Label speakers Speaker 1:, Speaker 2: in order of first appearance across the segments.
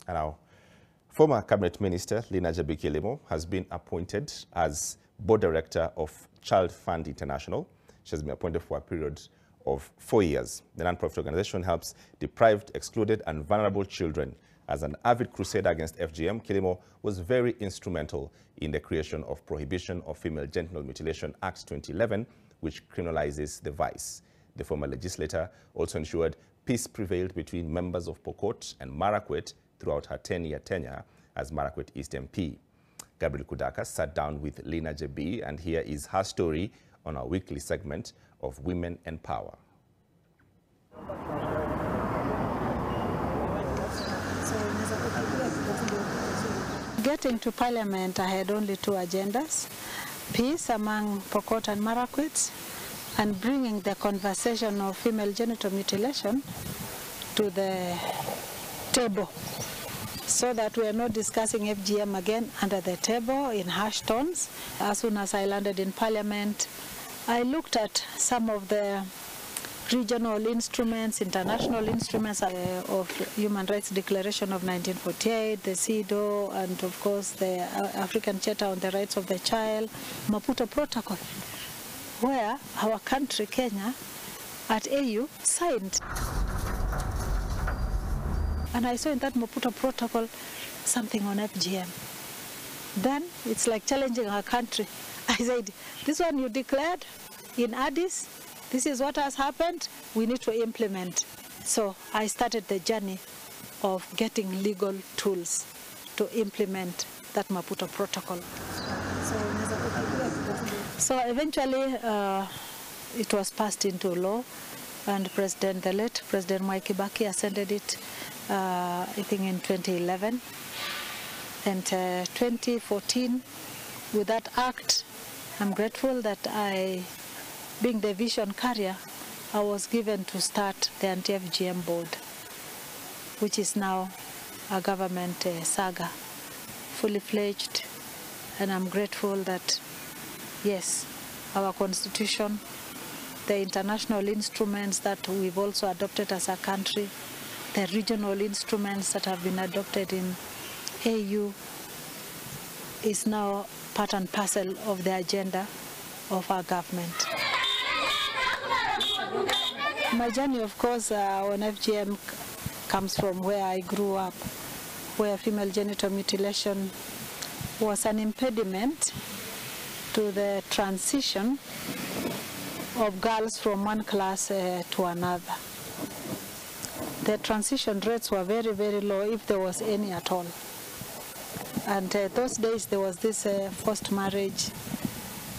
Speaker 1: And now, former Cabinet Minister Linah Kilimo has been appointed as Board Director of ChildFund International. She has been appointed for a period of 4 years. The non-profit organization helps deprived, excluded, and vulnerable children. As an avid crusader against FGM, Kilimo was very instrumental in the creation of Prohibition of Female Genital Mutilation Act 2011, which criminalizes the vice. The former legislator also ensured peace prevailed between members of Pokot and Marakwet throughout her 10-year tenure as Marakwet East MP. Gabriel Kudaka sat down with Linah JB, and here is her story on our weekly segment of Women and Power.
Speaker 2: Getting to Parliament, I had only two agendas: peace among Pokot and Marakwet, and bringing the conversation of female genital mutilation to the table, so that we are not discussing FGM again under the table in hushed tones. As soon as I landed in Parliament, I looked at some of the regional instruments, international instruments of Human Rights Declaration of 1948, the CEDAW, and of course the African Charter on the Rights of the Child, Maputo Protocol, where our country, Kenya, at AU signed. And I saw in that Maputo Protocol something on FGM. Then it's like challenging our country. I said, this one you declared in Addis, this is what has happened, we need to implement. So I started the journey of getting legal tools to implement that Maputo Protocol. So eventually it was passed into law, and the late President Mwai Kibaki ascended it, I think in 2011. And 2014, with that act, I'm grateful that being the vision carrier, I was given to start the Anti-FGM Board, which is now a government saga, fully fledged. And I'm grateful that, yes, our constitution, the international instruments that we've also adopted as a country, the regional instruments that have been adopted in AU, is now part and parcel of the agenda of our government. My journey, of course, on FGM comes from where I grew up, where female genital mutilation was an impediment to the transition of girls from one class to another. The transition rates were very, very low, if there was any at all. And those days there was this forced marriage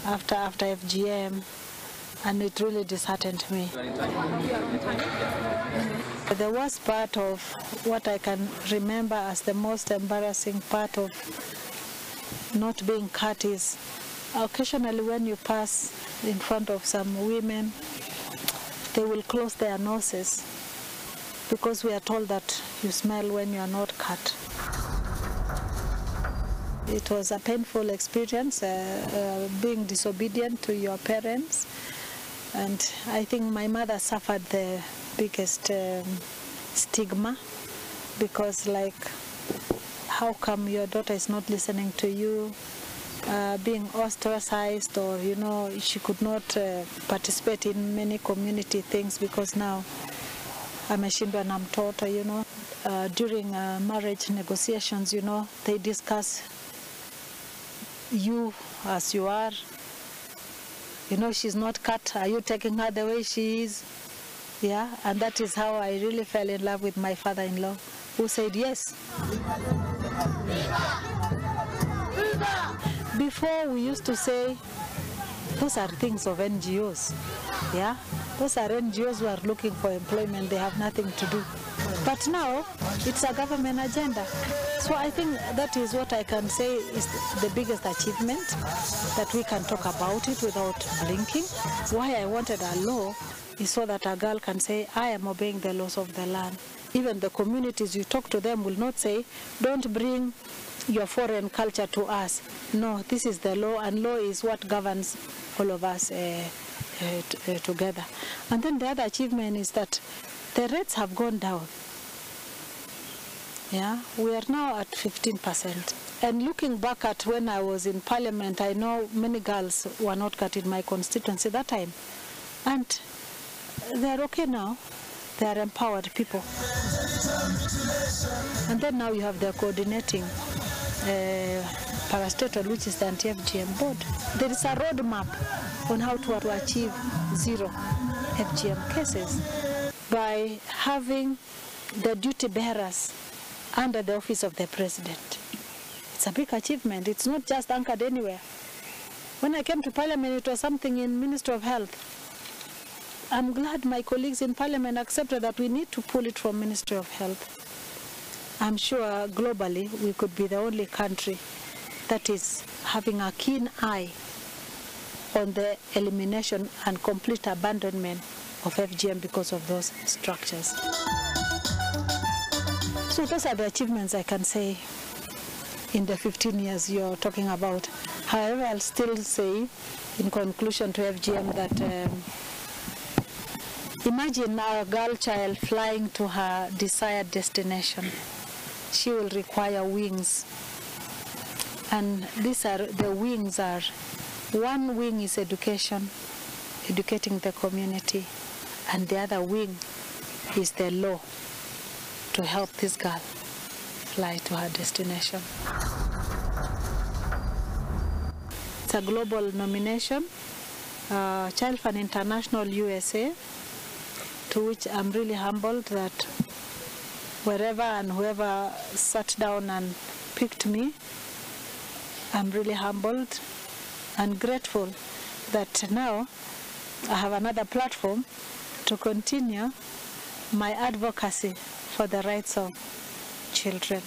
Speaker 2: after FGM, and it really disheartened me. The worst part of what I can remember as the most embarrassing part of not being cut is occasionally when you pass in front of some women, they will close their noses because we are told that you smell when you are not cut. It was a painful experience, being disobedient to your parents. And I think my mother suffered the biggest stigma, because like, how come your daughter is not listening to you? Being ostracized, or she could not participate in many community things because now ameshindwa na mtoto. During marriage negotiations, they discuss you as you are. She's not cut. Are you taking her the way she is? Yeah, and that is how I really fell in love with my father-in-law, who said yes. Before, we used to say, those are things of NGOs. Yeah, those are NGOs who are looking for employment. They have nothing to do. But now, it's a government agenda. So I think that is what I can say is the biggest achievement, that we can talk about it without blinking. Why I wanted a law is so that a girl can say, I am obeying the laws of the land. Even the communities you talk to them will not say, don't bring your foreign culture to us. No, this is the law, and law is what governs all of us together. And then the other achievement is that the rates have gone down. Yeah, we are now at 15%. And looking back at when I was in Parliament, I know many girls were not cut in my constituency that time. And they're okay now. They are empowered people. And then now you have the coordinating parastatal, which is the anti-FGM board. There is a roadmap on how to achieve 0 FGM cases by having the duty bearers under the office of the president. It's a big achievement. It's not just anchored anywhere. When I came to Parliament, it was something in Ministry of Health. I'm glad my colleagues in Parliament accepted that we need to pull it from Ministry of Health. I'm sure globally we could be the only country that is having a keen eye on the elimination and complete abandonment of FGM because of those structures. So those are the achievements I can say in the 15 years you're talking about. However, I'll still say in conclusion to FGM that imagine a girl child flying to her desired destination. She will require wings. And the wings are, one wing is education, educating the community, and the other wing is the law to help this girl fly to her destination. It's a global nomination, ChildFund International USA, to which I'm really humbled that wherever and whoever sat down and picked me, I'm really humbled and grateful that now I have another platform to continue my advocacy for the rights of children.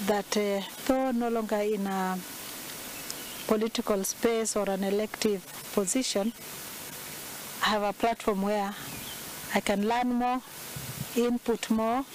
Speaker 2: That though no longer in a political space or an elective position, I have a platform where I can learn more, input more,